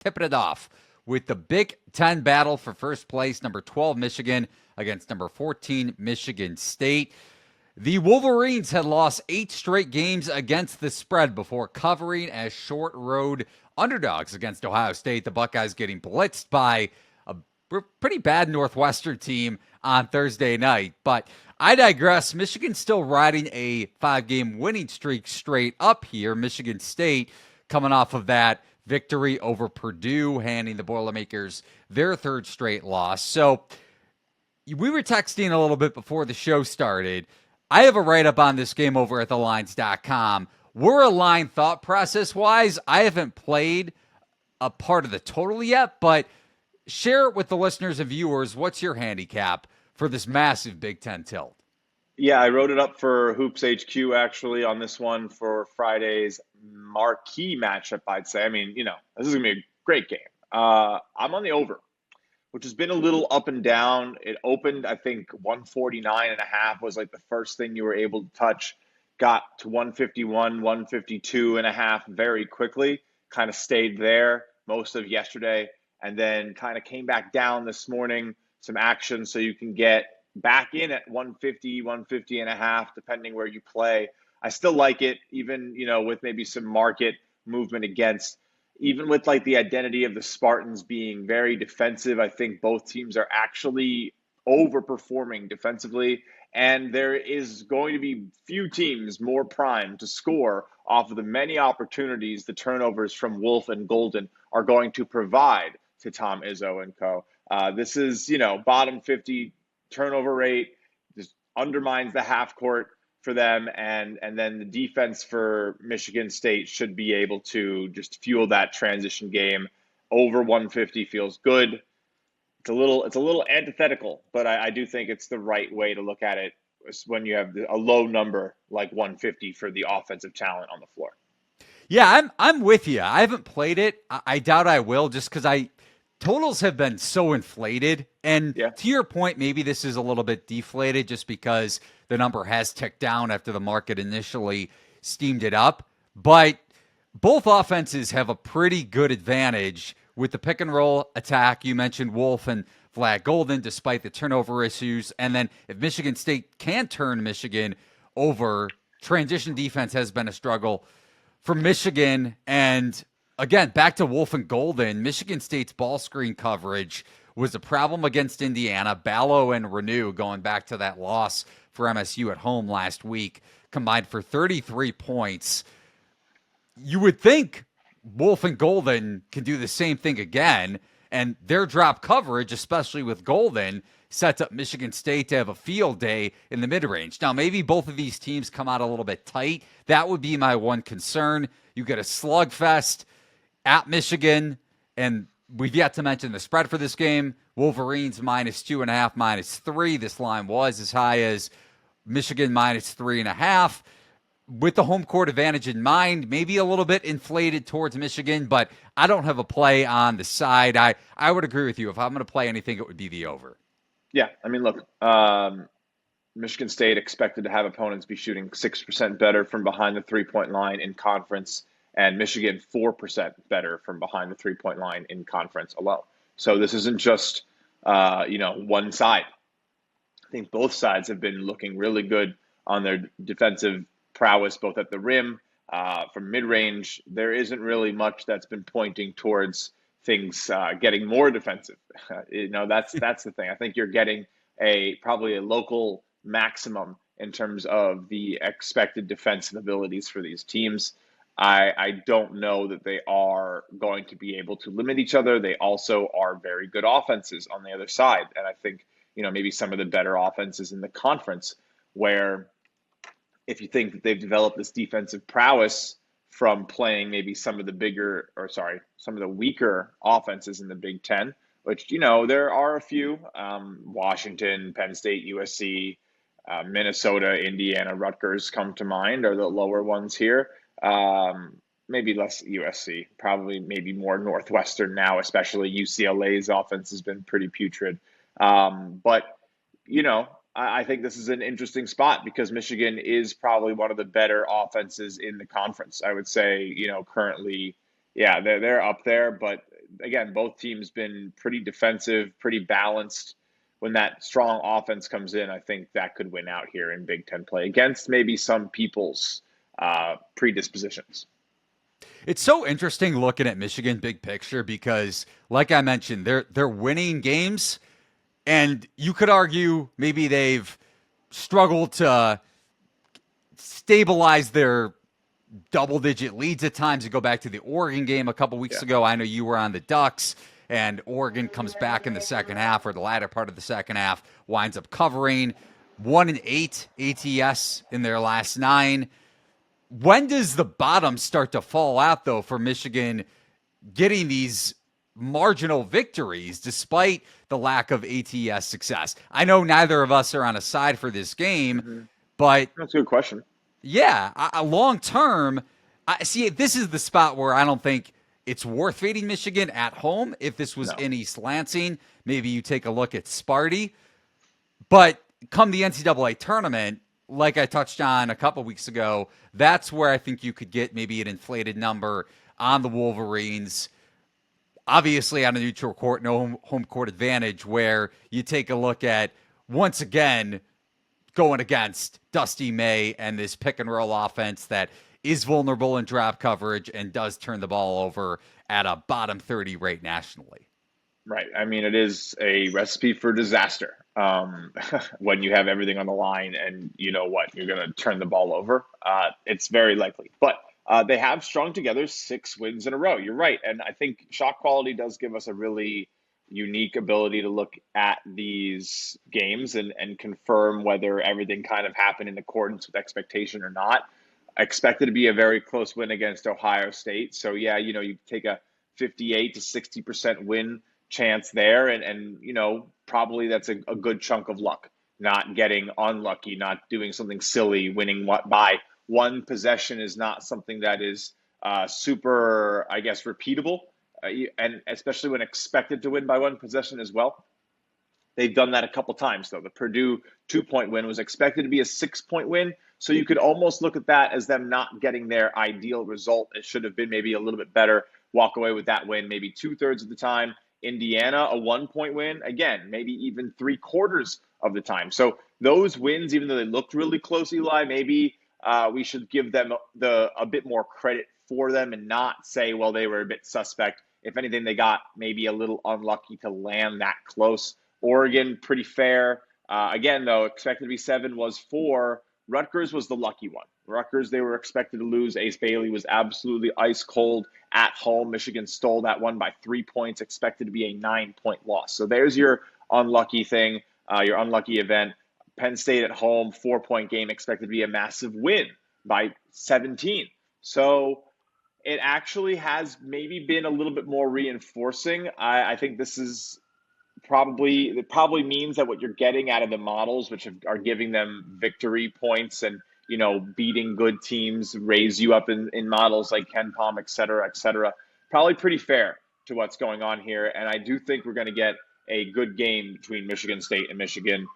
tipping it off with the Big Ten battle for first place, number 12 Michigan against number 14 Michigan State. The Wolverines had lost 8 straight games against the spread before covering as short road underdogs against Ohio State. The Buckeyes getting blitzed by a pretty bad Northwestern team on Thursday night. But I digress. Michigan's still riding a 5-game winning streak straight up here. Michigan State coming off of that victory over Purdue, handing the Boilermakers their 3rd straight loss. So we were texting a little bit before the show started. I have a write-up on this game over at thelines.com. We're aligned thought process-wise. I haven't played a part of the total yet, but share it with the listeners and viewers. What's your handicap for this massive Big Ten tilt? Yeah, I wrote it up for Hoops HQ actually on this one for Friday's marquee matchup, I'd say. I mean, this is going to be a great game. I'm on the over, which has been a little up and down. It opened, I think, 149.5 was like the first thing you were able to touch. Got to 151, 152.5 very quickly. Kind of stayed there most of yesterday, and then kind of came back down this morning. Some action so you can get back in at 150, 150.5, depending where you play. I still like it, even, with maybe some market movement against. Even with like the identity of the Spartans being very defensive, I think both teams are actually overperforming defensively. And there is going to be few teams more primed to score off of the many opportunities the turnovers from Wolf and Golden are going to provide to Tom Izzo and co. This is, bottom 50 turnover rate, just undermines the half court for them, and then the defense for Michigan State should be able to just fuel that transition game. Over 150 feels good. It's a little antithetical, but I do think it's the right way to look at it when you have a low number like 150 for the offensive talent on the floor. Yeah, I'm with you. I haven't played it. I doubt I will, just because totals have been so inflated. And Yeah. to your point, maybe this is a little bit deflated just because the number has ticked down after the market initially steamed it up. But both offenses have a pretty good advantage with the pick and roll attack. You mentioned Wolf and Vlad Golden, despite the turnover issues. And then if Michigan State can turn Michigan over, transition defense has been a struggle for Michigan. And again, back to Wolf and Golden, Michigan State's ball screen coverage was a problem against Indiana. Ballo and Renew, going back to that loss for MSU at home last week, combined for 33 points. You would think Wolf and Golden can do the same thing again, and their drop coverage, especially with Golden, sets up Michigan State to have a field day in the mid-range. Now, maybe both of these teams come out a little bit tight. That would be my one concern. You get a slugfest at Michigan, and we've yet to mention the spread for this game. Wolverines -2.5, -3. This line was as high as Michigan -3.5. With the home court advantage in mind, maybe a little bit inflated towards Michigan, but I don't have a play on the side. I would agree with you. If I'm going to play anything, it would be the over. Yeah, I mean, look, Michigan State expected to have opponents be shooting 6% better from behind the three-point line in conference, and Michigan 4% better from behind the three-point line in conference alone. So this isn't just, one side. I think both sides have been looking really good on their defensive prowess, both at the rim, from mid-range. There isn't really much that's been pointing towards things getting more defensive. That's the thing. I think you're getting probably a local maximum in terms of the expected defensive abilities for these teams. I don't know that they are going to be able to limit each other. They also are very good offenses on the other side. And I think, maybe some of the better offenses in the conference, where if you think that they've developed this defensive prowess from playing maybe some of the weaker offenses in the Big Ten, which, there are a few, Washington, Penn State, USC, Minnesota, Indiana, Rutgers come to mind, are the lower ones here. Maybe less USC, probably maybe more Northwestern now, especially UCLA's offense has been pretty putrid. But, I think this is an interesting spot because Michigan is probably one of the better offenses in the conference. I would say, currently, yeah, they're up there, but again, both teams been pretty defensive, pretty balanced. When that strong offense comes in, I think that could win out here in Big Ten play against maybe some people's predispositions. It's so interesting looking at Michigan big picture because, like I mentioned, they're winning games, and you could argue maybe they've struggled to stabilize their double-digit leads at times. You go back to the Oregon game a couple weeks ago. I know you were on the Ducks, and Oregon comes back in the second half, or the latter part of the second half, winds up covering 1-8 ATS in their last 9. When does the bottom start to fall out, though, for Michigan getting these marginal victories despite the lack of ATS success? I know neither of us are on a side for this game, but That's a good question. yeah, long term, I see. This is the spot where I don't think it's worth fading Michigan at home. If this was in East Lansing, maybe you take a look at Sparty. But come the NCAA tournament, like I touched on a couple weeks ago, that's where I think you could get maybe an inflated number on the Wolverines. Obviously, on a neutral court, no home court advantage, where you take a look at, once again, going against Dusty May and this pick and roll offense that is vulnerable in drop coverage and does turn the ball over at a bottom 30 rate nationally. Right. I mean, it is a recipe for disaster when you have everything on the line and you know what, you're going to turn the ball over. It's very likely. But they have strung together 6 wins in a row. You're right. And I think shot quality does give us a really unique ability to look at these games and confirm whether everything kind of happened in accordance with expectation or not. I expect it to be a very close win against Ohio State. So, yeah, you take a 58 to 60% win chance there. And probably that's a good chunk of luck, not getting unlucky, not doing something silly. Winning by one possession is not something that is super, I guess, repeatable. And especially when expected to win by one possession as well. They've done that a couple times, though. The Purdue 2-point win was expected to be a 6-point win. So you could almost look at that as them not getting their ideal result. It should have been maybe a little bit better. Walk away with that win maybe 2/3 of the time. Indiana, a 1-point win. Again, maybe even 3/4 of the time. So those wins, even though they looked really close, Eli, maybe we should give them a bit more credit for them and not say, well, they were a bit suspect. If anything, they got maybe a little unlucky to land that close. Oregon, pretty fair. Again, though, expected to be 7 was 4. Rutgers was the lucky one. Rutgers, they were expected to lose. Ace Bailey was absolutely ice cold at home. Michigan stole that one by 3 points, expected to be a 9-point loss. So there's your unlucky thing, your unlucky event. Penn State at home, 4-point game, expected to be a massive win by 17. So it actually has maybe been a little bit more reinforcing. I think this is probably means that what you're getting out of the models, which are giving them victory points and beating good teams, raise you up in models like Ken Palm, et cetera, probably pretty fair to what's going on here. And I do think we're going to get a good game between Michigan State and Michigan.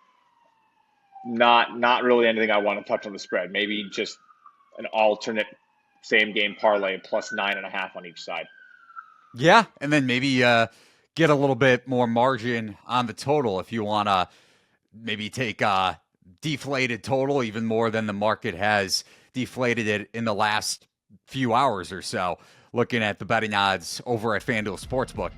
Not really anything I want to touch on the spread. Maybe just an alternate same game parlay plus 9.5 on each side. Yeah, and then maybe get a little bit more margin on the total if you want to maybe take a deflated total even more than the market has deflated it in the last few hours or so, looking at the betting odds over at FanDuel Sportsbook.